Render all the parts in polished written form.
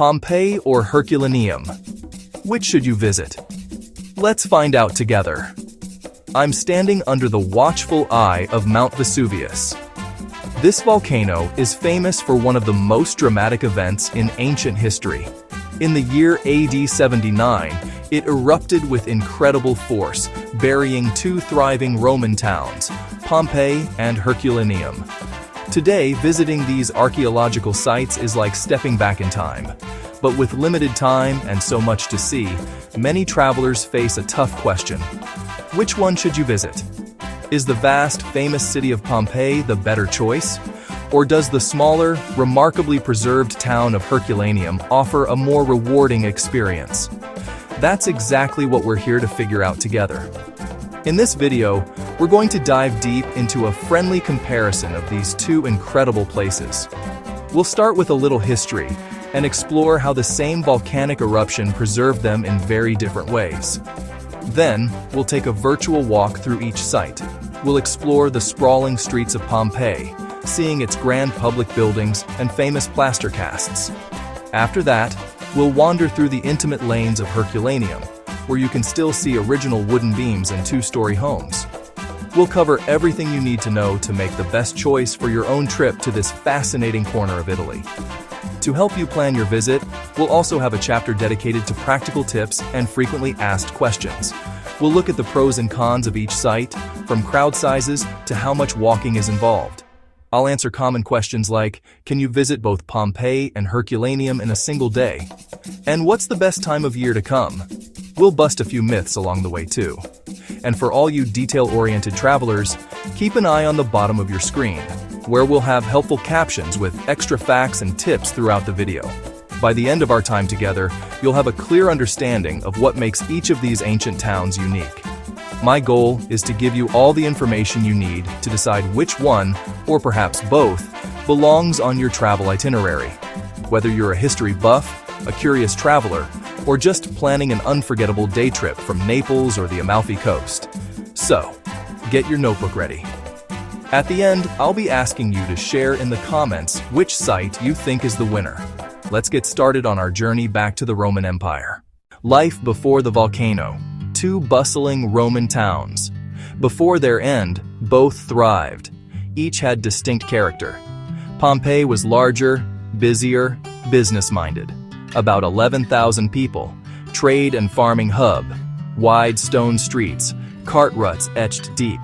Pompeii or Herculaneum? Which should you visit? Let's find out together. I'm standing under the watchful eye of Mount Vesuvius. This volcano is famous for one of the most dramatic events in ancient history. In the year AD 79, it erupted with incredible force, burying two thriving Roman towns, Pompeii and Herculaneum. Today, visiting these archaeological sites is like stepping back in time. But with limited time and so much to see, many travelers face a tough question. Which one should you visit? Is the vast, famous city of Pompeii the better choice? Or does the smaller, remarkably preserved town of Herculaneum offer a more rewarding experience? That's exactly what we're here to figure out together. In this video, we're going to dive deep into a friendly comparison of these two incredible places. We'll start with a little history and explore how the same volcanic eruption preserved them in very different ways. Then, we'll take a virtual walk through each site. We'll explore the sprawling streets of Pompeii, seeing its grand public buildings and famous plaster casts. After that, we'll wander through the intimate lanes of Herculaneum, where you can still see original wooden beams and two-story homes. We'll cover everything you need to know to make the best choice for your own trip to this fascinating corner of Italy. To help you plan your visit, we'll also have a chapter dedicated to practical tips and frequently asked questions. We'll look at the pros and cons of each site, from crowd sizes to how much walking is involved. I'll answer common questions like, can you visit both Pompeii and Herculaneum in a single day? And what's the best time of year to come? We'll bust a few myths along the way too. And for all you detail-oriented travelers, keep an eye on the bottom of your screen, where we'll have helpful captions with extra facts and tips throughout the video. By the end of our time together, you'll have a clear understanding of what makes each of these ancient towns unique. My goal is to give you all the information you need to decide which one, or perhaps both, belongs on your travel itinerary. Whether you're a history buff, a curious traveler, or just planning an unforgettable day trip from Naples or the Amalfi Coast. So, get your notebook ready. At the end, I'll be asking you to share in the comments which site you think is the winner. Let's get started on our journey back to the Roman Empire. Life before the volcano. Two bustling Roman towns. Before their end, both thrived. Each had distinct character. Pompeii was larger, busier, business-minded. About 11,000 people, trade and farming hub, wide stone streets, cart ruts etched deep,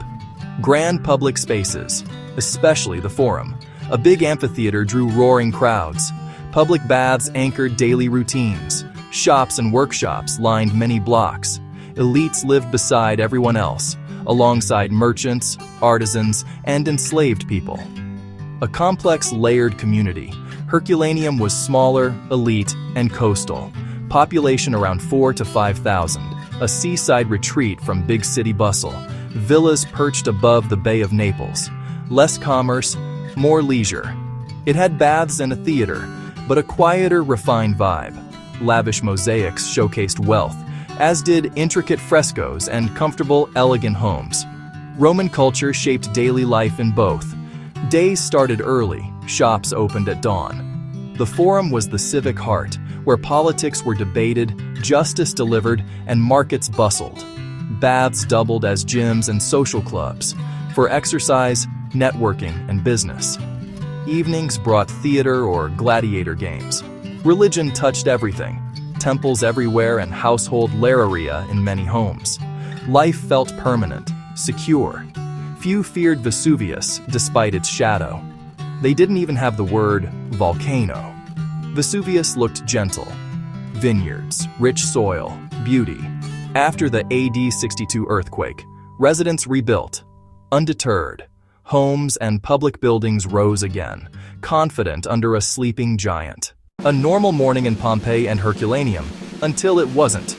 grand public spaces, especially the Forum. A big amphitheater drew roaring crowds, public baths anchored daily routines, shops and workshops lined many blocks. Elites lived beside everyone else, alongside merchants, artisans, and enslaved people. A complex, layered community. Herculaneum was smaller, elite, and coastal. Population around 4,000 to 5,000. A seaside retreat from big city bustle. Villas perched above the Bay of Naples. Less commerce, more leisure. It had baths and a theater, but a quieter, refined vibe. Lavish mosaics showcased wealth, as did intricate frescoes and comfortable, elegant homes. Roman culture shaped daily life in both. Days started early, shops opened at dawn. The Forum was the civic heart, where politics were debated, justice delivered, and markets bustled. Baths doubled as gyms and social clubs, for exercise, networking, and business. Evenings brought theater or gladiator games. Religion touched everything. Temples everywhere and household lararia in many homes. Life felt permanent, secure. Few feared Vesuvius, despite its shadow. They didn't even have the word volcano. Vesuvius looked gentle. Vineyards, rich soil, beauty. After the AD 62 earthquake, residents rebuilt. Undeterred, homes and public buildings rose again, confident under a sleeping giant. A normal morning in Pompeii and Herculaneum, until it wasn't.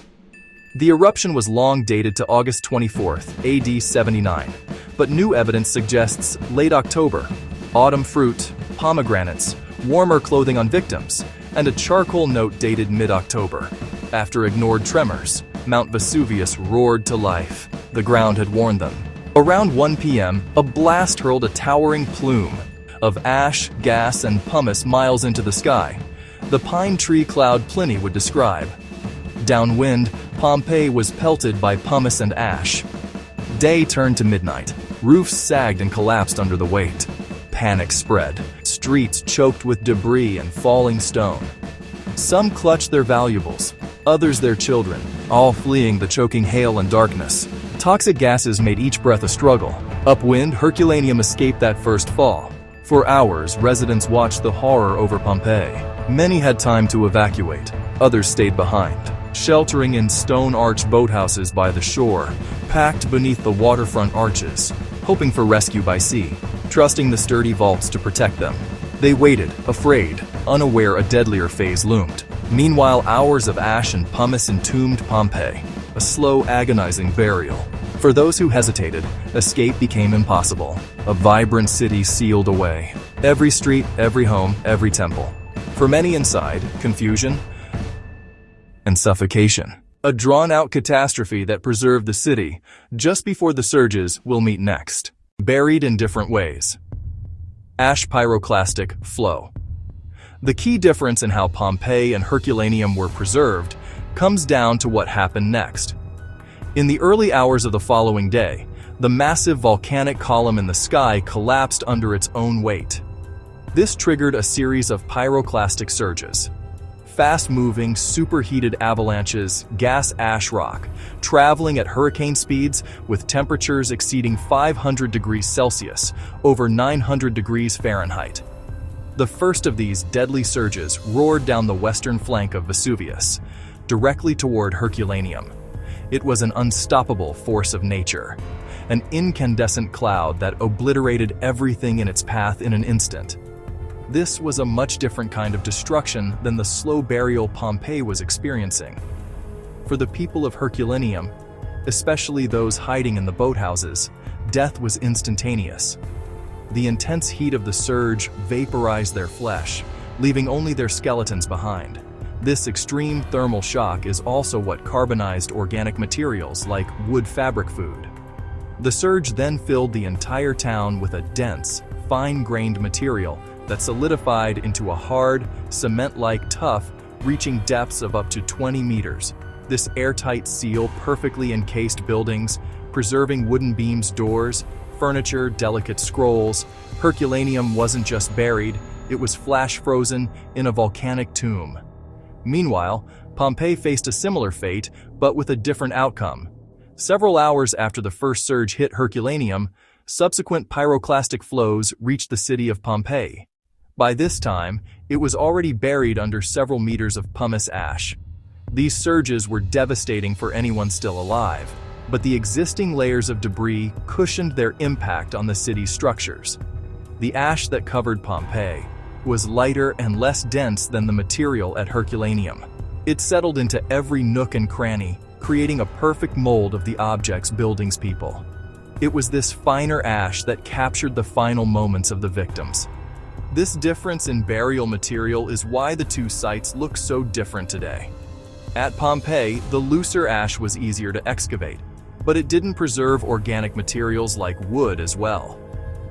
The eruption was long dated to August 24th, AD 79, but new evidence suggests late October. Autumn fruit, pomegranates, warmer clothing on victims, and a charcoal note dated mid-October. After ignored tremors, Mount Vesuvius roared to life. The ground had warned them. Around 1 p.m., a blast hurled a towering plume of ash, gas, and pumice miles into the sky. The pine tree cloud Pliny would describe. Downwind, Pompeii was pelted by pumice and ash. Day turned to midnight. Roofs sagged and collapsed under the weight. Panic spread. Streets choked with debris and falling stone. Some clutched their valuables, others their children, all fleeing the choking hail and darkness. Toxic gases made each breath a struggle. Upwind, Herculaneum escaped that first fall. For hours, residents watched the horror over Pompeii. Many had time to evacuate, others stayed behind, sheltering in stone-arched boathouses by the shore, packed beneath the waterfront arches, hoping for rescue by sea, trusting the sturdy vaults to protect them. They waited, afraid, unaware a deadlier phase loomed. Meanwhile, hours of ash and pumice entombed Pompeii, a slow, agonizing burial. For those who hesitated, escape became impossible. A vibrant city sealed away. Every street, every home, every temple. For many inside, confusion and suffocation. A drawn-out catastrophe that preserved the city just before the surges we'll meet next. Buried in different ways. Ash pyroclastic flow. The key difference in how Pompeii and Herculaneum were preserved comes down to what happened next. In the early hours of the following day, the massive volcanic column in the sky collapsed under its own weight. This triggered a series of pyroclastic surges. Fast-moving, superheated avalanches, gas ash rock, traveling at hurricane speeds with temperatures exceeding 500 degrees Celsius, over 900 degrees Fahrenheit. The first of these deadly surges roared down the western flank of Vesuvius, directly toward Herculaneum. It was an unstoppable force of nature, an incandescent cloud that obliterated everything in its path in an instant. This was a much different kind of destruction than the slow burial Pompeii was experiencing. For the people of Herculaneum, especially those hiding in the boathouses, death was instantaneous. The intense heat of the surge vaporized their flesh, leaving only their skeletons behind. This extreme thermal shock is also what carbonized organic materials like wood fabric food. The surge then filled the entire town with a dense, fine-grained material that solidified into a hard, cement-like tuff reaching depths of up to 20 meters. This airtight seal perfectly encased buildings, preserving wooden beams, doors, furniture, delicate scrolls. Herculaneum wasn't just buried, it was flash-frozen in a volcanic tomb. Meanwhile, Pompeii faced a similar fate, but with a different outcome. Several hours after the first surge hit Herculaneum, subsequent pyroclastic flows reached the city of Pompeii. By this time, it was already buried under several meters of pumice ash. These surges were devastating for anyone still alive, but the existing layers of debris cushioned their impact on the city's structures. The ash that covered Pompeii was lighter and less dense than the material at Herculaneum. It settled into every nook and cranny, creating a perfect mold of the objects, buildings, people. It was this finer ash that captured the final moments of the victims. This difference in burial material is why the two sites look so different today. At Pompeii, the looser ash was easier to excavate, but it didn't preserve organic materials like wood as well.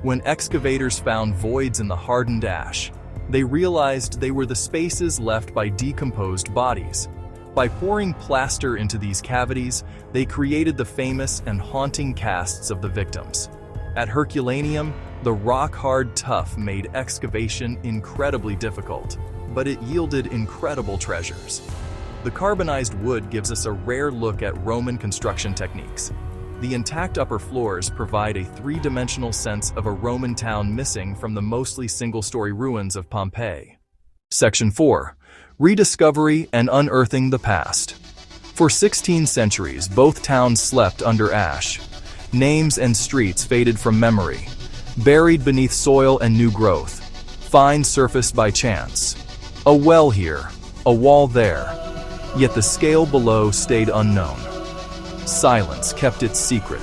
When excavators found voids in the hardened ash, they realized they were the spaces left by decomposed bodies. By pouring plaster into these cavities, they created the famous and haunting casts of the victims. At Herculaneum, the rock-hard tuff made excavation incredibly difficult, but it yielded incredible treasures. The carbonized wood gives us a rare look at Roman construction techniques. The intact upper floors provide a three-dimensional sense of a Roman town missing from the mostly single-story ruins of Pompeii. Section 4. Rediscovery and unearthing the past. For 16 centuries, both towns slept under ash. Names and streets faded from memory, buried beneath soil and new growth, find surfaced by chance. A well here, a wall there, yet the scale below stayed unknown. Silence kept its secret.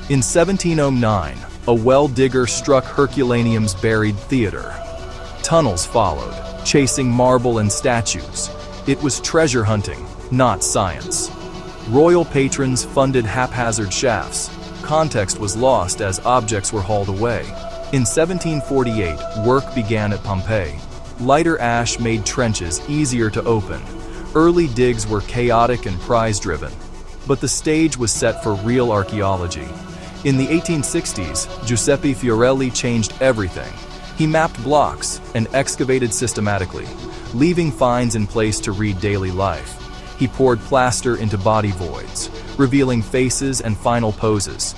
In 1709, a well digger struck Herculaneum's buried theater. Tunnels followed, chasing marble and statues. It was treasure hunting, not science. Royal patrons funded haphazard shafts. Context was lost as objects were hauled away. In 1748, work began at Pompeii. Lighter ash made trenches easier to open. Early digs were chaotic and prize-driven, but the stage was set for real archaeology. In the 1860s, Giuseppe Fiorelli changed everything. He mapped blocks and excavated systematically, leaving finds in place to read daily life. He poured plaster into body voids, revealing faces and final poses.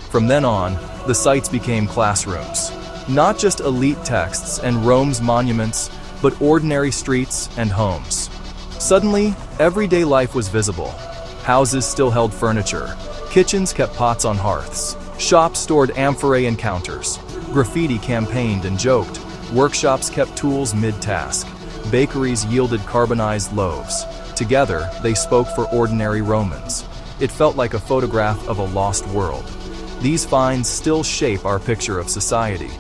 From then on, the sites became classrooms. Not just elite texts and Rome's monuments, but ordinary streets and homes. Suddenly, everyday life was visible. Houses still held furniture. Kitchens kept pots on hearths. Shops stored amphorae and counters. Graffiti campaigned and joked. Workshops kept tools mid-task. Bakeries yielded carbonized loaves. Together, they spoke for ordinary Romans. It felt like a photograph of a lost world. These finds still shape our picture of society.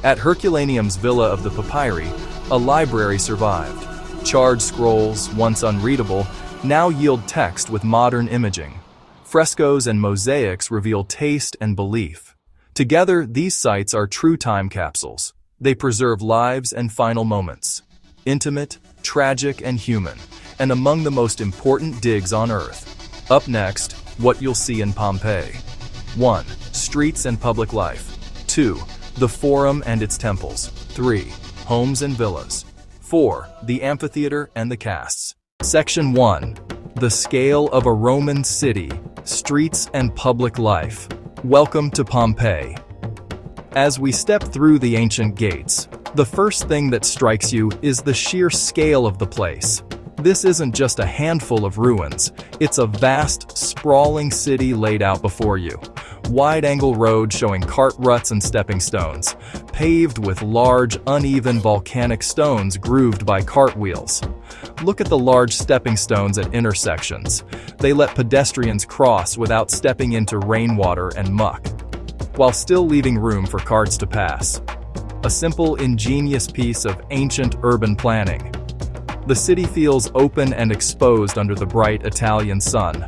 At Herculaneum's Villa of the Papyri, a library survived. Charred scrolls, once unreadable, now yield text with modern imaging. Frescoes and mosaics reveal taste and belief. Together, these sites are true time capsules. They preserve lives and final moments. Intimate, tragic, and human, and among the most important digs on Earth. Up next, what you'll see in Pompeii. 1. Streets and public life. 2. The Forum and its temples. 3. Homes and villas. 4. The amphitheater and the casts. Section 1. The scale of a Roman city, streets and public life. Welcome to Pompeii. As we step through the ancient gates, the first thing that strikes you is the sheer scale of the place. This isn't just a handful of ruins, it's a vast, sprawling city laid out before you. Wide-angle roads showing cart ruts and stepping stones, paved with large, uneven volcanic stones grooved by cartwheels. Look at the large stepping stones at intersections. They let pedestrians cross without stepping into rainwater and muck, while still leaving room for carts to pass. A simple, ingenious piece of ancient urban planning. The city feels open and exposed under the bright Italian sun.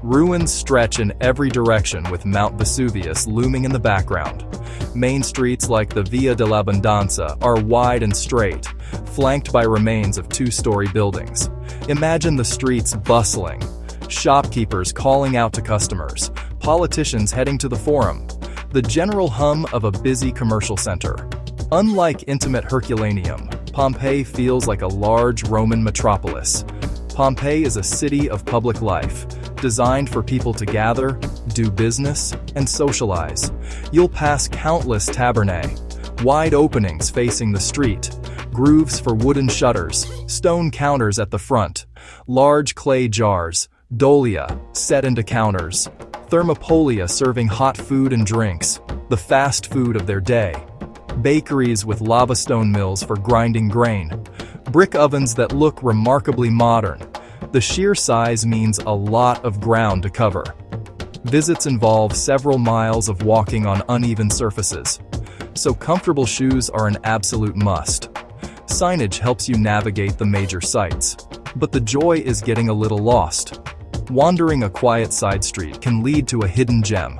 Ruins stretch in every direction with Mount Vesuvius looming in the background. Main streets like the Via dell'Abbondanza are wide and straight, flanked by remains of two-story buildings. Imagine the streets bustling, shopkeepers calling out to customers, politicians heading to the Forum, the general hum of a busy commercial center. Unlike intimate Herculaneum, Pompeii feels like a large Roman metropolis. Pompeii is a city of public life, designed for people to gather, do business, and socialize. You'll pass countless tabernae, wide openings facing the street, grooves for wooden shutters, stone counters at the front, large clay jars, dolia set into counters, thermopolia serving hot food and drinks, the fast food of their day. Bakeries with lava stone mills for grinding grain, brick ovens that look remarkably modern. The sheer size means a lot of ground to cover. Visits involve several miles of walking on uneven surfaces, so comfortable shoes are an absolute must. Signage helps you navigate the major sites, but the joy is getting a little lost. Wandering a quiet side street can lead to a hidden gem,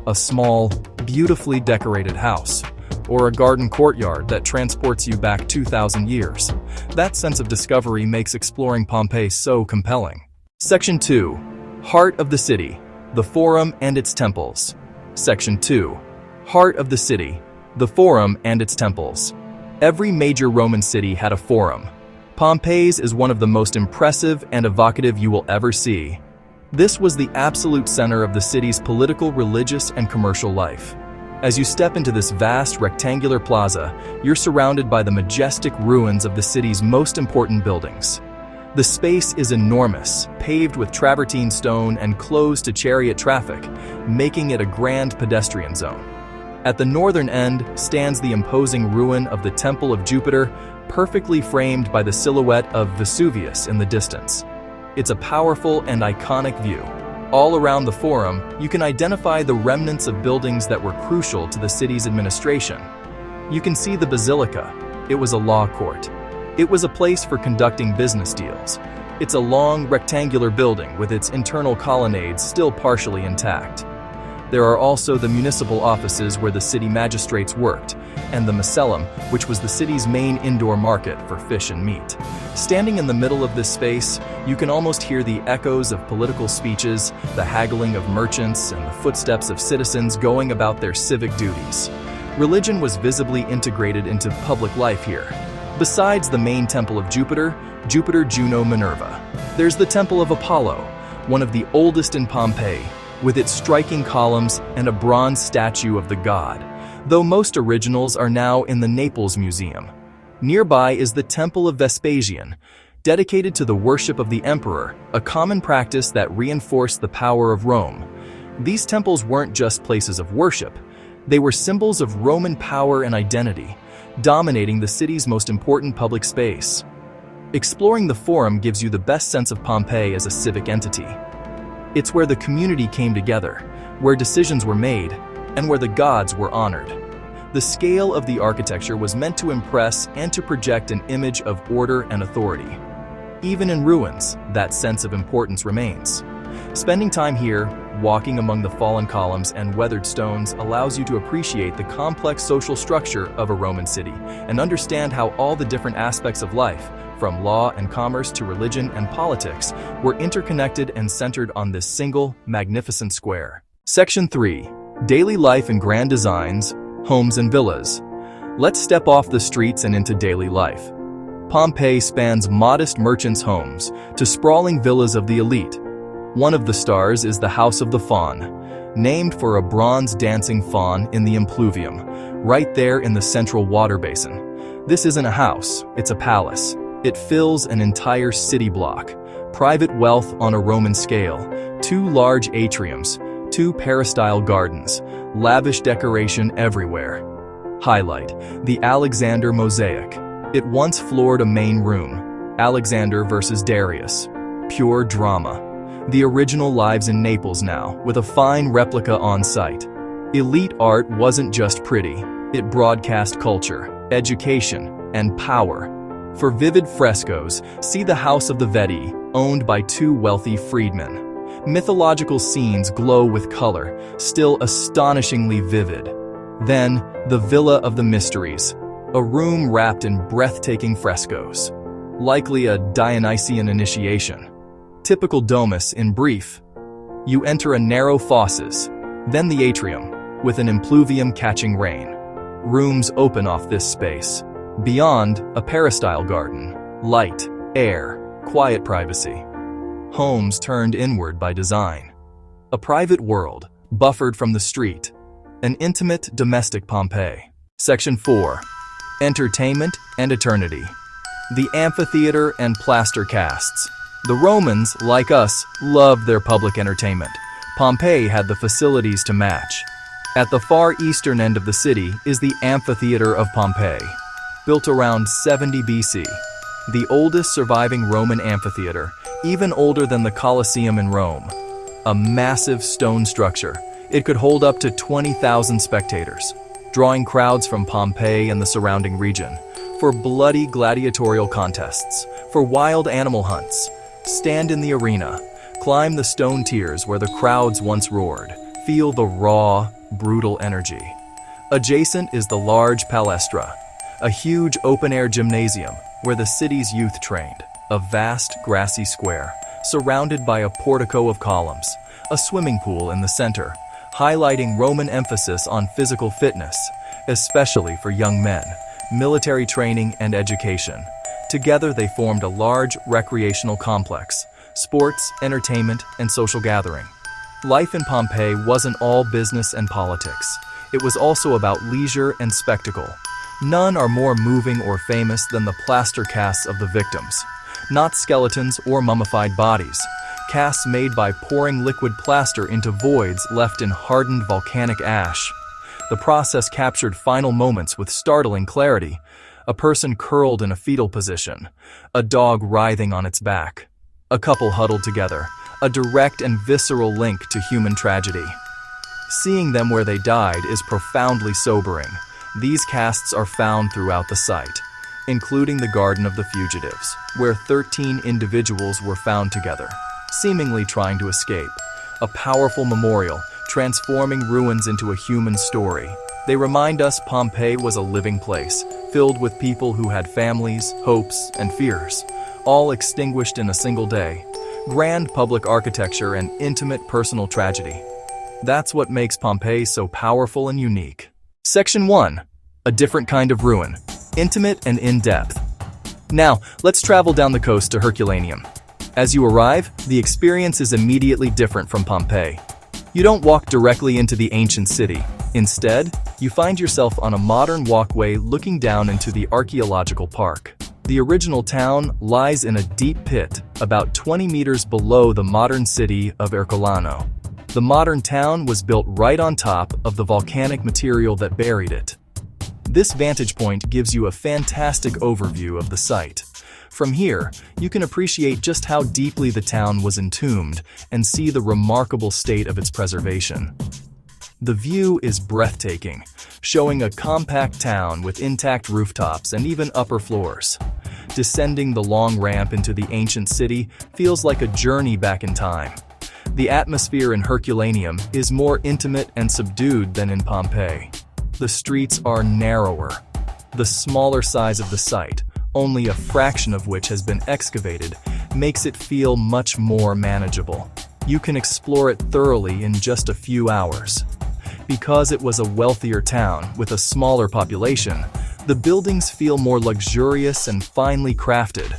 a small, beautifully decorated house, or a garden courtyard that transports you back 2,000 years. That sense of discovery makes exploring Pompeii so compelling. Section 2. Heart of the city, the Forum and its temples. Section 2. Heart of the city, the Forum and its temples. Every major Roman city had a forum. Pompeii's is one of the most impressive and evocative you will ever see. This was the absolute center of the city's political, religious, and commercial life. As you step into this vast rectangular plaza, you're surrounded by the majestic ruins of the city's most important buildings. The space is enormous, paved with travertine stone and closed to chariot traffic, making it a grand pedestrian zone. At the northern end stands the imposing ruin of the Temple of Jupiter, perfectly framed by the silhouette of Vesuvius in the distance. It's a powerful and iconic view. All around the Forum, you can identify the remnants of buildings that were crucial to the city's administration. You can see the Basilica. It was a law court. It was a place for conducting business deals. It's a long, rectangular building with its internal colonnades still partially intact. There are also the municipal offices where the city magistrates worked, and the Macellum, which was the city's main indoor market for fish and meat. Standing in the middle of this space, you can almost hear the echoes of political speeches, the haggling of merchants, and the footsteps of citizens going about their civic duties. Religion was visibly integrated into public life here. Besides the main temple of Jupiter, Juno, Minerva, there's the Temple of Apollo, one of the oldest in Pompeii, with its striking columns and a bronze statue of the god, though most originals are now in the Naples Museum. Nearby is the Temple of Vespasian, dedicated to the worship of the emperor, a common practice that reinforced the power of Rome. These temples weren't just places of worship, they were symbols of Roman power and identity, dominating the city's most important public space. Exploring the Forum gives you the best sense of Pompeii as a civic entity. It's where the community came together, where decisions were made, and where the gods were honored. The scale of the architecture was meant to impress and to project an image of order and authority. Even in ruins, that sense of importance remains. Spending time here, walking among the fallen columns and weathered stones allows you to appreciate the complex social structure of a Roman city and understand how all the different aspects of life, from law and commerce to religion and politics, were interconnected and centered on this single, magnificent square. Section 3. Daily life and grand designs, homes and villas. Let's step off the streets and into daily life. Pompeii spans modest merchants' homes to sprawling villas of the elite. One of the stars is the House of the Faun, named for a bronze dancing faun in the impluvium, right there in the central water basin. This isn't a house, it's a palace. It fills an entire city block. Private wealth on a Roman scale, 2 large atriums, 2 peristyle gardens, lavish decoration everywhere. Highlight: the Alexander mosaic. It once floored a main room. Alexander versus Darius. Pure drama. The original lives in Naples now, with a fine replica on site. Elite art wasn't just pretty, it broadcast culture, education, and power. For vivid frescoes, see the House of the Vedi, owned by 2 wealthy freedmen. Mythological scenes glow with color, still astonishingly vivid. Then, the Villa of the Mysteries, a room wrapped in breathtaking frescoes. Likely a Dionysian initiation. Typical domus in brief. You enter a narrow fosses, then the atrium, with an impluvium catching rain. Rooms open off this space. Beyond, a peristyle garden, light, air, quiet privacy. Homes turned inward by design. A private world, buffered from the street. An intimate, domestic Pompeii. Section 4. Entertainment and eternity. The amphitheater and plaster casts. The Romans, like us, loved their public entertainment. Pompeii had the facilities to match. At the far eastern end of the city is the Amphitheater of Pompeii. Built around 70 BC, the oldest surviving Roman amphitheater, even older than the Colosseum in Rome. A massive stone structure, it could hold up to 20,000 spectators, drawing crowds from Pompeii and the surrounding region, for bloody gladiatorial contests, for wild animal hunts. Stand in the arena, climb the stone tiers where the crowds once roared, feel the raw, brutal energy. Adjacent is the large palestra, a huge open-air gymnasium where the city's youth trained, a vast grassy square, surrounded by a portico of columns, a swimming pool in the center, highlighting Roman emphasis on physical fitness, especially for young men, military training and education. Together they formed a large recreational complex, sports, entertainment, and social gathering. Life in Pompeii wasn't all business and politics. It was also about leisure and spectacle. None are more moving or famous than the plaster casts of the victims. Not skeletons or mummified bodies. Casts made by pouring liquid plaster into voids left in hardened volcanic ash. The process captured final moments with startling clarity. A person curled in a fetal position. A dog writhing on its back. A couple huddled together. A direct and visceral link to human tragedy. Seeing them where they died is profoundly sobering. These casts are found throughout the site, including the Garden of the Fugitives, where 13 individuals were found together, seemingly trying to escape. A powerful memorial transforming ruins into a human story. They remind us Pompeii was a living place, filled with people who had families, hopes, and fears, all extinguished in a single day. Grand public architecture and intimate personal tragedy. That's what makes Pompeii so powerful and unique. Section 1. A different kind of ruin. Intimate and in-depth. Now, let's travel down the coast to Herculaneum. As you arrive, the experience is immediately different from Pompeii. You don't walk directly into the ancient city. Instead, you find yourself on a modern walkway looking down into the archaeological park. The original town lies in a deep pit, about 20 meters below the modern city of Herculaneum. The modern town was built right on top of the volcanic material that buried it. This vantage point gives you a fantastic overview of the site. From here, you can appreciate just how deeply the town was entombed and see the remarkable state of its preservation. The view is breathtaking, showing a compact town with intact rooftops and even upper floors. Descending the long ramp into the ancient city feels like a journey back in time. The atmosphere in Herculaneum is more intimate and subdued than in Pompeii. The streets are narrower. The smaller size of the site, only a fraction of which has been excavated, makes it feel much more manageable. You can explore it thoroughly in just a few hours. Because it was a wealthier town with a smaller population, the buildings feel more luxurious and finely crafted.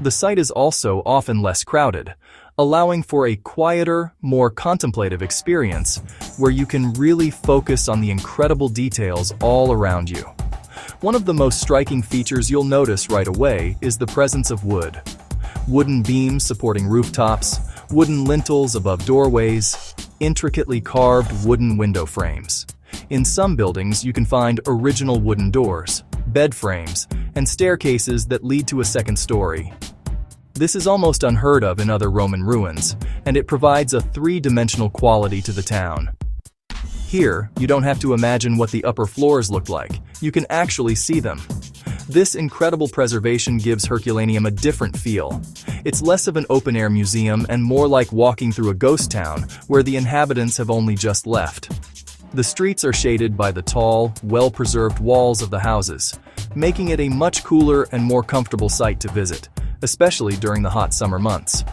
The site is also often less crowded, allowing for a quieter, more contemplative experience where you can really focus on the incredible details all around you. One of the most striking features you'll notice right away is the presence of wood. Wooden beams supporting rooftops, wooden lintels above doorways, intricately carved wooden window frames. In some buildings, you can find original wooden doors, bed frames, and staircases that lead to a second story. This is almost unheard of in other Roman ruins, and it provides a three-dimensional quality to the town. Here, you don't have to imagine what the upper floors look like. You can actually see them. This incredible preservation gives Herculaneum a different feel. It's less of an open-air museum and more like walking through a ghost town where the inhabitants have only just left. The streets are shaded by the tall, well-preserved walls of the houses, making it a much cooler and more comfortable site to visit, especially during the hot summer months.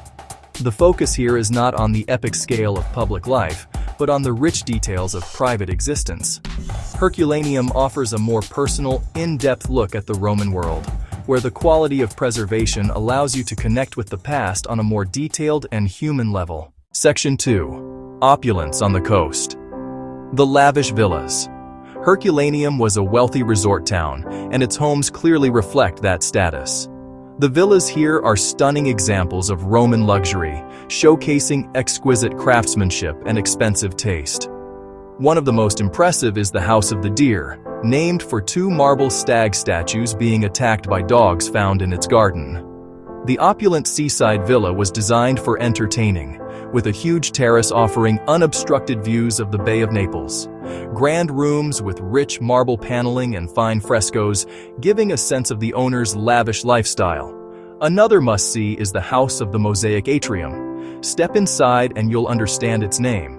The focus here is not on the epic scale of public life, but on the rich details of private existence. Herculaneum offers a more personal, in-depth look at the Roman world, where the quality of preservation allows you to connect with the past on a more detailed and human level. Section 2. Opulence on the coast. The lavish villas. Herculaneum was a wealthy resort town, and its homes clearly reflect that status. The villas here are stunning examples of Roman luxury, showcasing exquisite craftsmanship and expensive taste. One of the most impressive is the House of the Deer, named for two marble stag statues being attacked by dogs found in its garden. The opulent seaside villa was designed for entertaining, with a huge terrace offering unobstructed views of the Bay of Naples. Grand rooms with rich marble paneling and fine frescoes, giving a sense of the owner's lavish lifestyle. Another must-see is the House of the Mosaic Atrium. Step inside and you'll understand its name.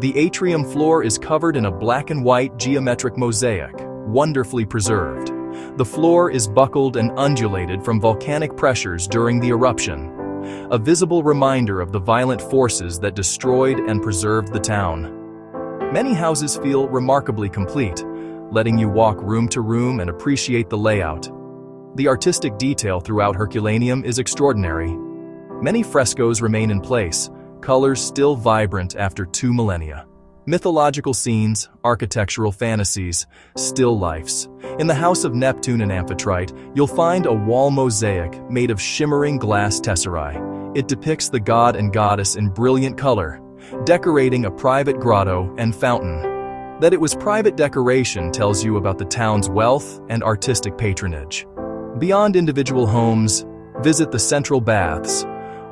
The atrium floor is covered in a black and white geometric mosaic, wonderfully preserved. The floor is buckled and undulated from volcanic pressures during the eruption, a visible reminder of the violent forces that destroyed and preserved the town. Many houses feel remarkably complete, letting you walk room to room and appreciate the layout. The artistic detail throughout Herculaneum is extraordinary. Many frescoes remain in place, colors still vibrant after 2 millennia. Mythological scenes, architectural fantasies, still lifes. In the House of Neptune and Amphitrite, you'll find a wall mosaic made of shimmering glass tesserae. It depicts the god and goddess in brilliant color, decorating a private grotto and fountain. That it was private decoration tells you about the town's wealth and artistic patronage. Beyond individual homes, visit the central baths,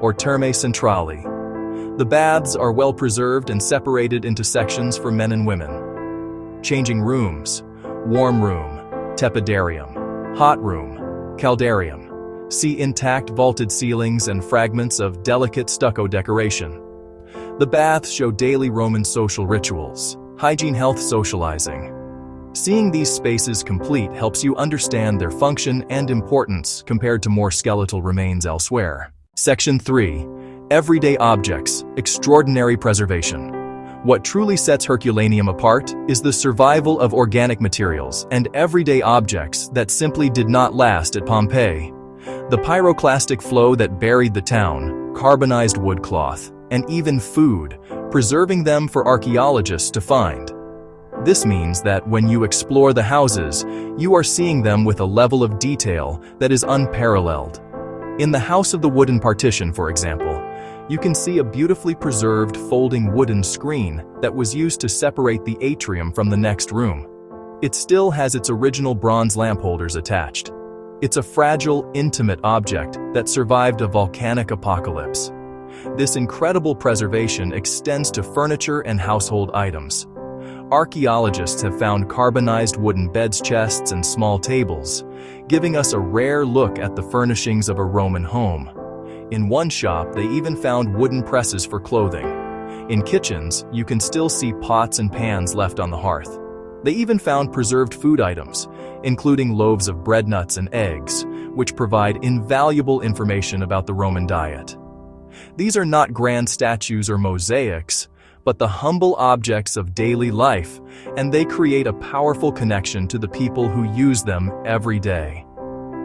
or Termae Centrali. The baths are well preserved and separated into sections for men and women. Changing rooms: warm room, tepidarium; hot room, caldarium. See intact vaulted ceilings and fragments of delicate stucco decoration. The baths show daily Roman social rituals, hygiene, health, socializing. Seeing these spaces complete helps you understand their function and importance compared to more skeletal remains elsewhere. Section 3. Everyday objects, extraordinary preservation. What truly sets Herculaneum apart is the survival of organic materials and everyday objects that simply did not last at Pompeii. The pyroclastic flow that buried the town, carbonized wood cloth, and even food, preserving them for archaeologists to find. This means that when you explore the houses, you are seeing them with a level of detail that is unparalleled. In the House of the Wooden Partition, for example, you can see a beautifully preserved folding wooden screen that was used to separate the atrium from the next room. It still has its original bronze lamp holders attached. It's a fragile, intimate object that survived a volcanic apocalypse. This incredible preservation extends to furniture and household items. Archaeologists have found carbonized wooden beds, chests, and small tables, giving us a rare look at the furnishings of a Roman home. In one shop, they even found wooden presses for clothing. In kitchens, you can still see pots and pans left on the hearth. They even found preserved food items, including loaves of bread, nuts, and eggs, which provide invaluable information about the Roman diet. These are not grand statues or mosaics, but the humble objects of daily life, and they create a powerful connection to the people who use them every day.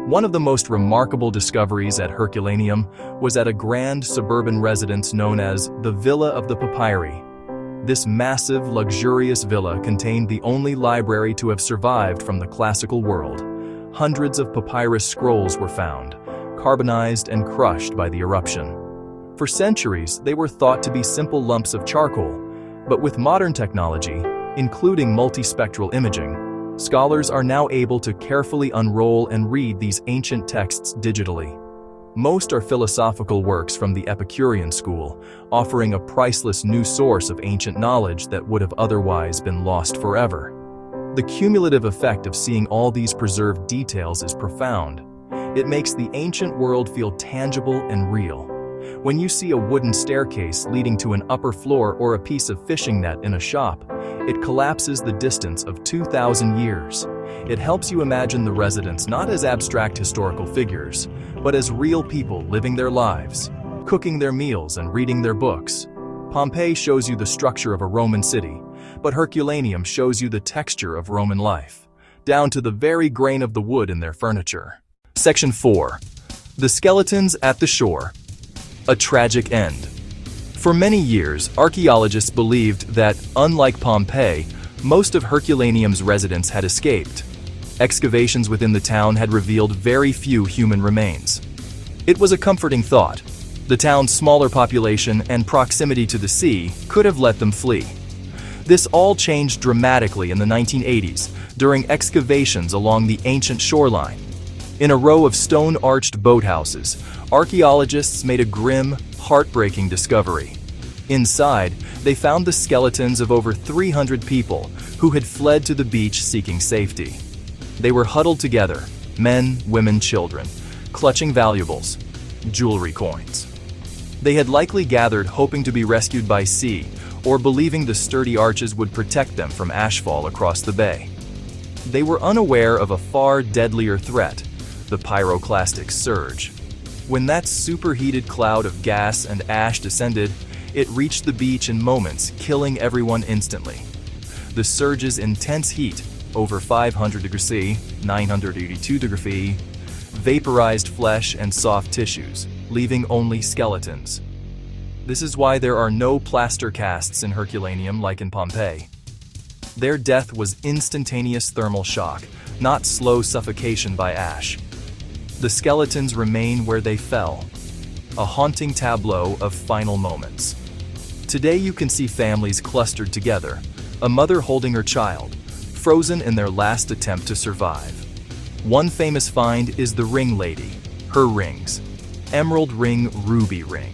One of the most remarkable discoveries at Herculaneum was at a grand suburban residence known as the Villa of the Papyri. This massive, luxurious villa contained the only library to have survived from the classical world. Hundreds of papyrus scrolls were found, carbonized and crushed by the eruption. For centuries, they were thought to be simple lumps of charcoal, but with modern technology, including multispectral imaging, scholars are now able to carefully unroll and read these ancient texts digitally. Most are philosophical works from the Epicurean school, offering a priceless new source of ancient knowledge that would have otherwise been lost forever. The cumulative effect of seeing all these preserved details is profound. It makes the ancient world feel tangible and real. When you see a wooden staircase leading to an upper floor or a piece of fishing net in a shop, it collapses the distance of 2,000 years. It helps you imagine the residents not as abstract historical figures, but as real people living their lives, cooking their meals and reading their books. Pompeii shows you the structure of a Roman city, but Herculaneum shows you the texture of Roman life, down to the very grain of the wood in their furniture. Section 4. The skeletons at the shore. A tragic end. For many years, archaeologists believed that, unlike Pompeii, most of Herculaneum's residents had escaped. Excavations within the town had revealed very few human remains. It was a comforting thought. The town's smaller population and proximity to the sea could have let them flee. This all changed dramatically in the 1980s during excavations along the ancient shoreline. In a row of stone-arched boathouses, archaeologists made a grim, heartbreaking discovery. Inside, they found the skeletons of over 300 people who had fled to the beach seeking safety. They were huddled together, men, women, children, clutching valuables, jewelry, coins. They had likely gathered hoping to be rescued by sea or believing the sturdy arches would protect them from ashfall across the bay. They were unaware of a far deadlier threat, the pyroclastic surge. When that superheated cloud of gas and ash descended, it reached the beach in moments, killing everyone instantly. The surge's intense heat, over 500 degrees C, 982 degrees C, vaporized flesh and soft tissues, leaving only skeletons. This is why there are no plaster casts in Herculaneum like in Pompeii. Their death was instantaneous thermal shock, not slow suffocation by ash. The skeletons remain where they fell, a haunting tableau of final moments. Today you can see families clustered together, a mother holding her child, frozen in their last attempt to survive. One famous find is the ring lady, her rings, emerald ring, ruby ring.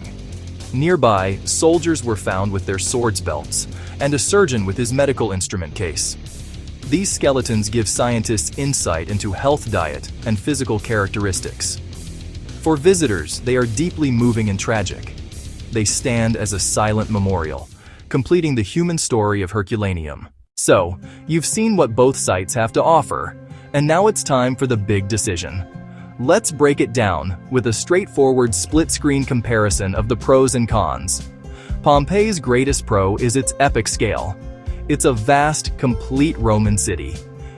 Nearby, soldiers were found with their swords belts, and a surgeon with his medical instrument case. These skeletons give scientists insight into health, diet, and physical characteristics. For visitors, they are deeply moving and tragic. they stand as a silent memorial, completing the human story of Herculaneum. So, you've seen what both sites have to offer, and now it's time for the big decision. Let's break it down with a straightforward split-screen comparison of the pros and cons. Pompeii's greatest pro is its epic scale. It's a vast, complete Roman city.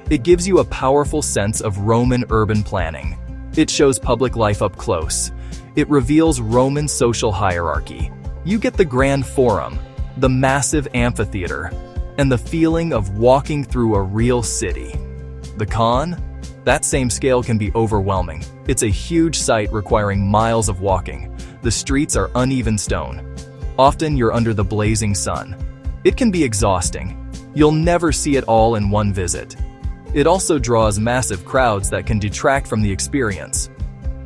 It gives you a powerful sense of Roman urban planning. It shows public life up close. It reveals Roman social hierarchy. You get the grand forum, the massive amphitheater, and the feeling of walking through a real city. The con? That same scale can be overwhelming. It's a huge site requiring miles of walking. The streets are uneven stone. Often you're under the blazing sun. It can be exhausting. You'll never see it all in one visit. It also draws massive crowds that can detract from the experience.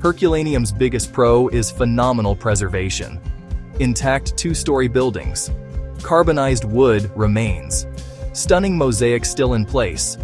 Herculaneum's biggest pro is phenomenal preservation. Intact two-story buildings. Carbonized wood remains. Stunning mosaics still in place.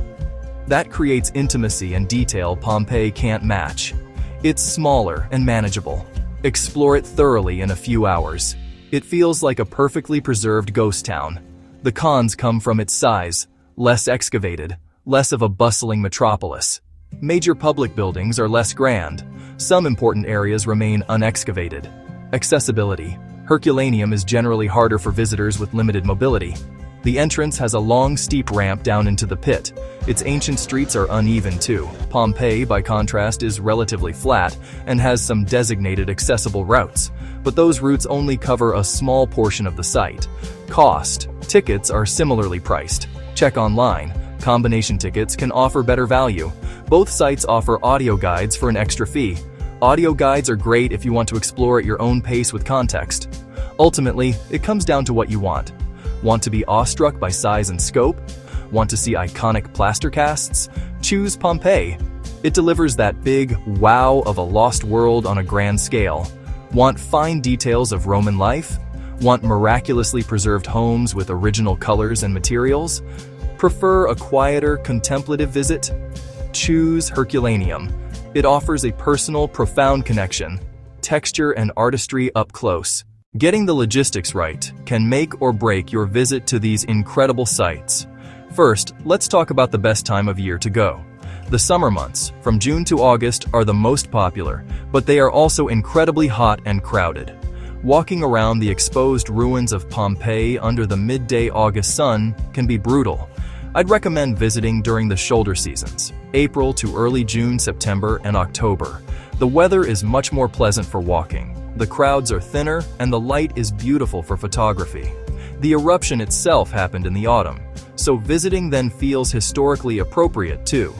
That creates intimacy and detail Pompeii can't match. It's smaller and manageable. Explore it thoroughly in a few hours. It feels like a perfectly preserved ghost town. The cons come from its size, less excavated, less of a bustling metropolis. Major public buildings are less grand. Some important areas remain unexcavated. Accessibility. Herculaneum is generally harder for visitors with limited mobility. The entrance has a long, steep ramp down into the pit. Its ancient streets are uneven too. Pompeii, by contrast, is relatively flat and has some designated accessible routes, but those routes only cover a small portion of the site. Cost. Tickets are similarly priced. Check online. Combination tickets can offer better value. Both sites offer audio guides for an extra fee. Audio guides are great if you want to explore at your own pace with context. Ultimately, it comes down to what you want. Want to be awestruck by size and scope? Want to see iconic plaster casts? Choose Pompeii. It delivers that big wow of a lost world on a grand scale. Want fine details of Roman life? Want miraculously preserved homes with original colors and materials? Prefer a quieter, contemplative visit? Choose Herculaneum. It offers a personal, profound connection, texture and artistry up close. Getting the logistics right can make or break your visit to these incredible sites. First, let's talk about the best time of year to go. The summer months, from June to August, are the most popular, but they are also incredibly hot and crowded. Walking around the exposed ruins of Pompeii under the midday August sun can be brutal. I'd recommend visiting during the shoulder seasons, April to early June, September, and October. The weather is much more pleasant for walking. The crowds are thinner, and the light is beautiful for photography. The eruption itself happened in the autumn, so visiting then feels historically appropriate too.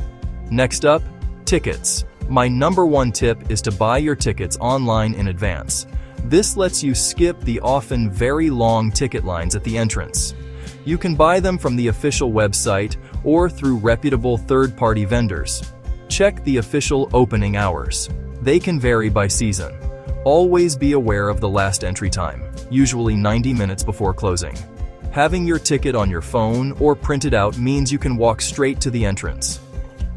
Next up, tickets. My number one tip is to buy your tickets online in advance. This lets you skip the often very long ticket lines at the entrance. You can buy them from the official website or through reputable third-party vendors. Check the official opening hours. They can vary by season. Always be aware of the last entry time, usually 90 minutes before closing. Having your ticket on your phone or printed out means you can walk straight to the entrance.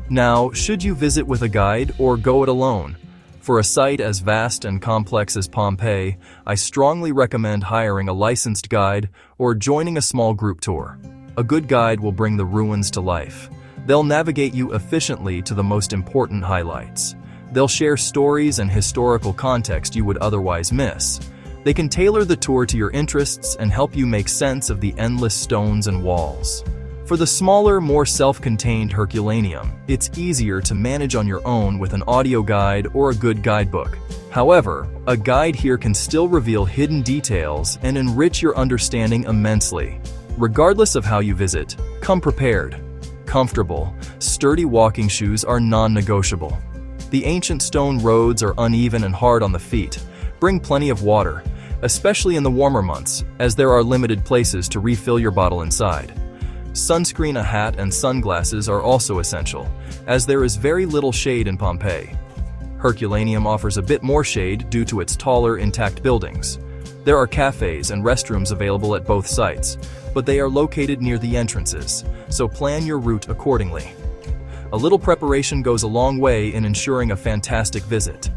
Now, should you visit with a guide or go it alone? For a site as vast and complex as Pompeii, I strongly recommend hiring a licensed guide or joining a small group tour. A good guide will bring the ruins to life. They'll navigate you efficiently to the most important highlights. They'll share stories and historical context you would otherwise miss. They can tailor the tour to your interests and help you make sense of the endless stones and walls. For the smaller, more self-contained Herculaneum, it's easier to manage on your own with an audio guide or a good guidebook. However, a guide here can still reveal hidden details and enrich your understanding immensely. Regardless of how you visit, come prepared. Comfortable, sturdy walking shoes are non-negotiable. The ancient stone roads are uneven and hard on the feet. Bring plenty of water, especially in the warmer months, as there are limited places to refill your bottle inside. Sunscreen, a hat, and sunglasses are also essential, as there is very little shade in Pompeii. Herculaneum offers a bit more shade due to its taller, intact buildings. There are cafes and restrooms available at both sites, but they are located near the entrances, so plan your route accordingly. A little preparation goes a long way in ensuring a fantastic visit.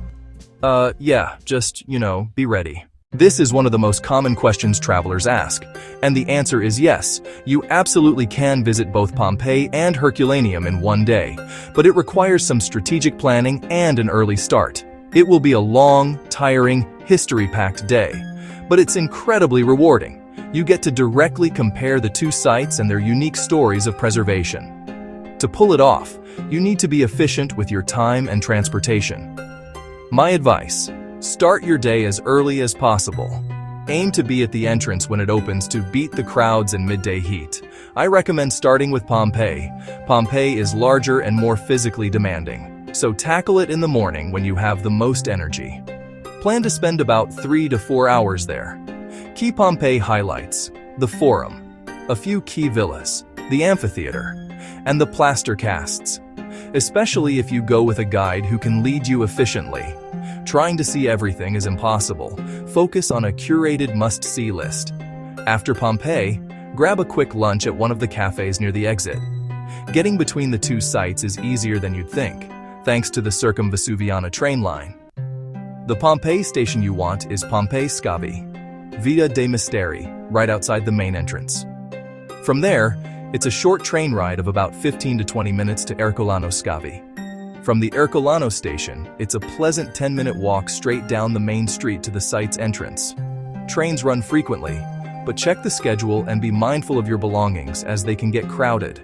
Just, be ready. This is one of the most common questions travelers ask, and the answer is yes, you absolutely can visit both Pompeii and Herculaneum in one day, but it requires some strategic planning and an early start. It will be a long, tiring, history-packed day, but it's incredibly rewarding. You get to directly compare the two sites and their unique stories of preservation. To pull it off, you need to be efficient with your time and transportation. My advice: start your day as early as possible. Aim to be at the entrance when it opens to beat the crowds in midday heat. I recommend starting with Pompeii. Pompeii is larger and more physically demanding, so tackle it in the morning when you have the most energy. Plan to spend about 3 to 4 hours there. Key Pompeii highlights: the Forum, a few key villas, the amphitheater, and the plaster casts. Especially if you go with a guide who can lead you efficiently. Trying to see everything is impossible. Focus on a curated must-see list. After Pompeii, grab a quick lunch at one of the cafes near the exit. Getting between the two sites is easier than you'd think, thanks to the Circumvesuviana train line. The Pompeii station you want is Pompeii Scavi, Via dei Misteri, right outside the main entrance. From there, it's a short train ride of about 15 to 20 minutes to Herculano Scavi. From the Herculano station, it's a pleasant 10-minute walk straight down the main street to the site's entrance. Trains run frequently, but check the schedule and be mindful of your belongings as they can get crowded.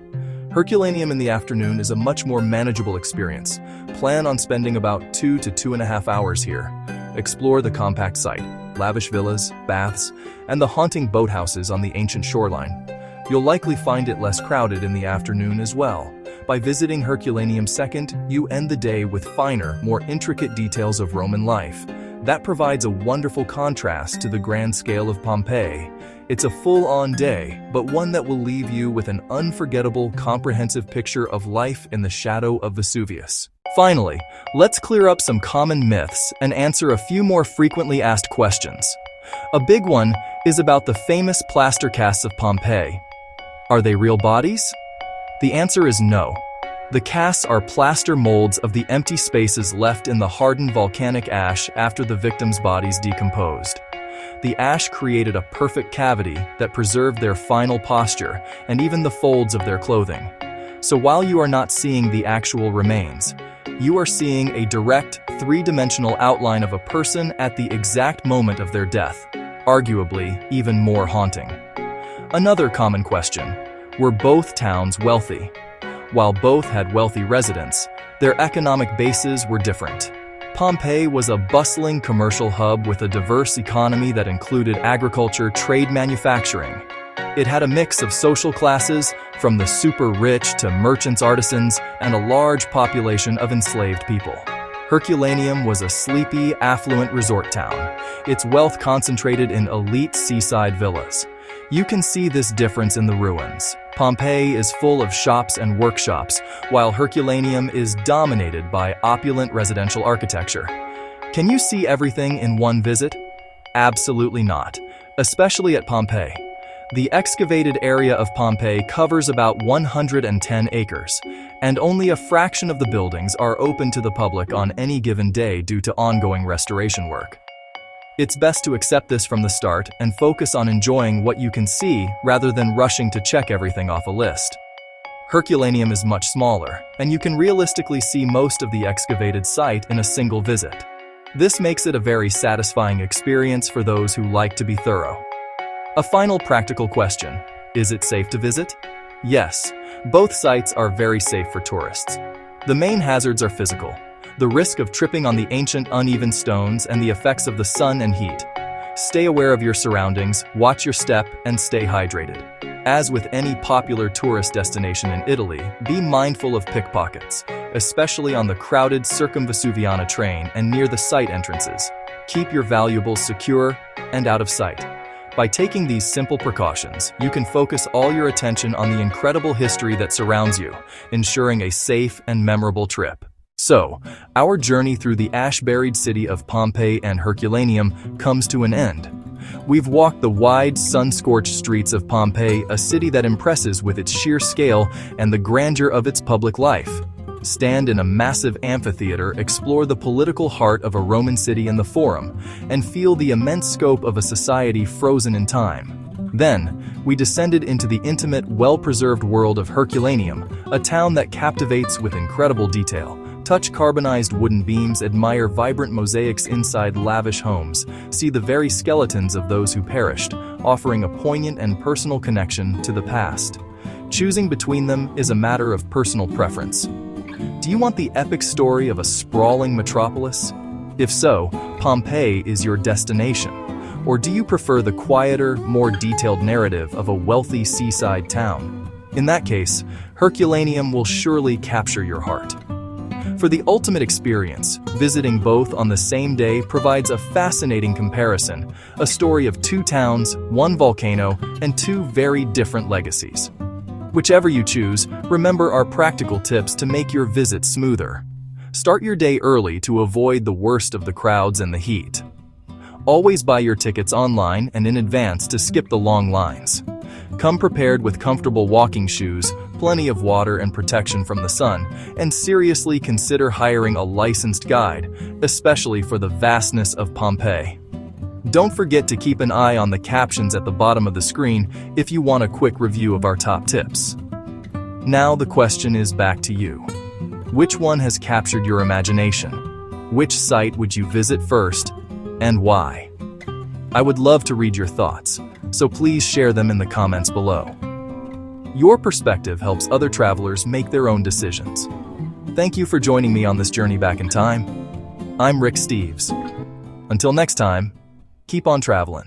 Herculaneum in the afternoon is a much more manageable experience. Plan on spending about 2 to 2.5 hours here. Explore the compact site, lavish villas, baths, and the haunting boathouses on the ancient shoreline. You'll likely find it less crowded in the afternoon as well. By visiting Herculaneum second, you end the day with finer, more intricate details of Roman life. That provides a wonderful contrast to the grand scale of Pompeii. It's a full-on day, but one that will leave you with an unforgettable, comprehensive picture of life in the shadow of Vesuvius. Finally, let's clear up some common myths and answer a few more frequently asked questions. A big one is about the famous plaster casts of Pompeii. Are they real bodies? The answer is no. The casts are plaster molds of the empty spaces left in the hardened volcanic ash after the victims' bodies decomposed. The ash created a perfect cavity that preserved their final posture and even the folds of their clothing. So while you are not seeing the actual remains, you are seeing a direct, three-dimensional outline of a person at the exact moment of their death, arguably even more haunting. Another common question: were both towns wealthy? While both had wealthy residents, their economic bases were different. Pompeii was a bustling commercial hub with a diverse economy that included agriculture, trade, manufacturing. It had a mix of social classes, from the super rich to merchants, artisans, and a large population of enslaved people. Herculaneum was a sleepy, affluent resort town, its wealth concentrated in elite seaside villas. You can see this difference in the ruins. Pompeii is full of shops and workshops, while Herculaneum is dominated by opulent residential architecture. Can you see everything in one visit? Absolutely not, especially at Pompeii. The excavated area of Pompeii covers about 110 acres, and only a fraction of the buildings are open to the public on any given day due to ongoing restoration work. It's best to accept this from the start and focus on enjoying what you can see rather than rushing to check everything off a list. Herculaneum is much smaller, and you can realistically see most of the excavated site in a single visit. This makes it a very satisfying experience for those who like to be thorough. A final practical question: is it safe to visit? Yes, both sites are very safe for tourists. The main hazards are physical: the risk of tripping on the ancient uneven stones and the effects of the sun and heat. Stay aware of your surroundings, watch your step, and stay hydrated. As with any popular tourist destination in Italy, be mindful of pickpockets, especially on the crowded Circumvesuviana train and near the site entrances. Keep your valuables secure and out of sight. By taking these simple precautions, you can focus all your attention on the incredible history that surrounds you, ensuring a safe and memorable trip. So, our journey through the ash-buried city of Pompeii and Herculaneum comes to an end. We've walked the wide, sun-scorched streets of Pompeii, a city that impresses with its sheer scale and the grandeur of its public life. stand in a massive amphitheater, explore the political heart of a Roman city in the Forum, and feel the immense scope of a society frozen in time. Then, we descended into the intimate, well-preserved world of Herculaneum, a town that captivates with incredible detail. Touch carbonized wooden beams, admire vibrant mosaics inside lavish homes, see the very skeletons of those who perished, offering a poignant and personal connection to the past. Choosing between them is a matter of personal preference. Do you want the epic story of a sprawling metropolis? If so, Pompeii is your destination. Or do you prefer the quieter, more detailed narrative of a wealthy seaside town? In that case, Herculaneum will surely capture your heart. For the ultimate experience, visiting both on the same day provides a fascinating comparison, a story of two towns, one volcano, and two very different legacies. Whichever you choose, remember our practical tips to make your visit smoother. Start your day early to avoid the worst of the crowds and the heat. Always buy your tickets online and in advance to skip the long lines. Come prepared with comfortable walking shoes, plenty of water and protection from the sun, and seriously consider hiring a licensed guide, especially for the vastness of Pompeii. Don't forget to keep an eye on the captions at the bottom of the screen if you want a quick review of our top tips. Now the question is back to you. Which one has captured your imagination? Which site would you visit first, and why? I would love to read your thoughts, so please share them in the comments below. Your perspective helps other travelers make their own decisions. Thank you for joining me on this journey back in time. I'm Rick Steves. Until next time, keep on traveling.